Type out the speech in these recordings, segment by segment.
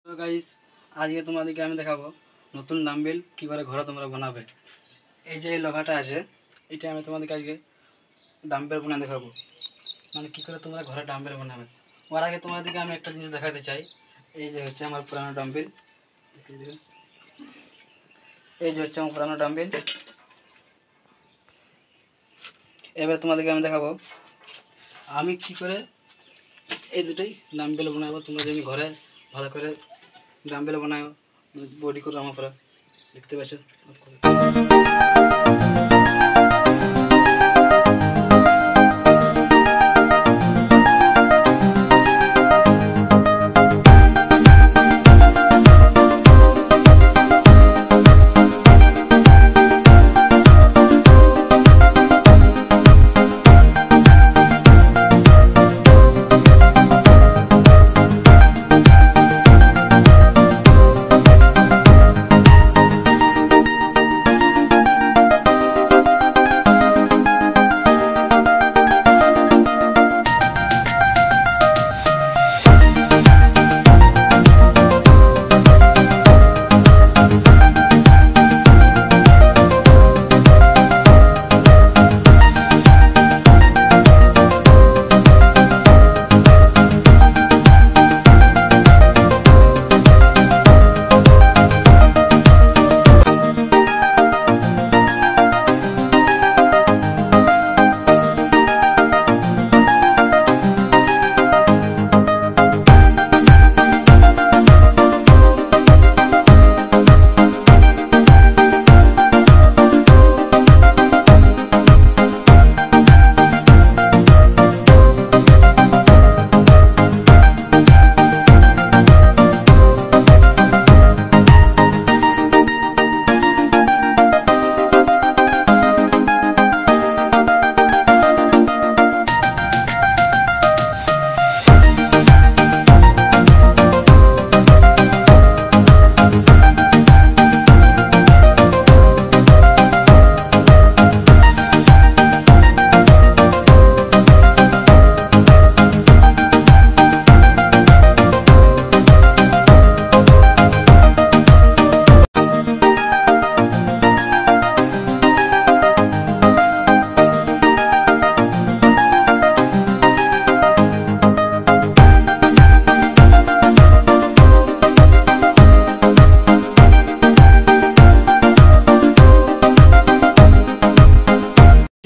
তো গাইস, আজকে তোমাদেরকে আমি দেখাবো নতুন ডাম্বেল কী করে ঘরে তোমরা বানাবে। এই যে এই লোহাটা আছে, এটা আমি তোমাদেরকে আজকে ডাম্বেল বানিয়ে দেখাবো, মানে কী করে তোমরা ঘরে ডাম্বেল বানাবে। ওর আগে তোমাদেরকে আমি একটা জিনিস দেখাতে চাই। এই যে হচ্ছে আমার পুরানো ডাম্বেল, এই যে হচ্ছে আমার পুরানো ডাম্বেল। এবার তোমাদেরকে আমি দেখাবো আমি কী করে এই দুটোই ডাম্বেল বানাবো। তোমরা যদি ঘরে ভালো করে ডাম্বেল বানাও, বডি করে আমার পরে দেখতে পাচ্ছ।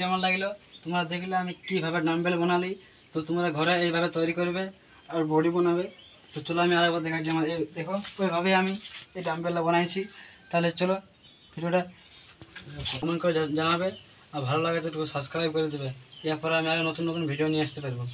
কেমন লাগলো তোমরা দেখলে আমি কীভাবে ডাম্বেল বানালি। তো তোমরা ঘরে এইভাবে তৈরি করবে আর বডি বানাবে। তো চলো আমি আরেকবার দেখাচ্ছি। আমার দেখো ওইভাবে আমি এই ডাম্বেলটা বানাইছি। তাহলে চলো ভিডিওটা কমেন্ট করে জানাবে, আর ভালো লাগে তো একটু সাবস্ক্রাইব করে দেবে। এরপরে আমি আরও নতুন নতুন ভিডিও নিয়ে আসতে পারবো।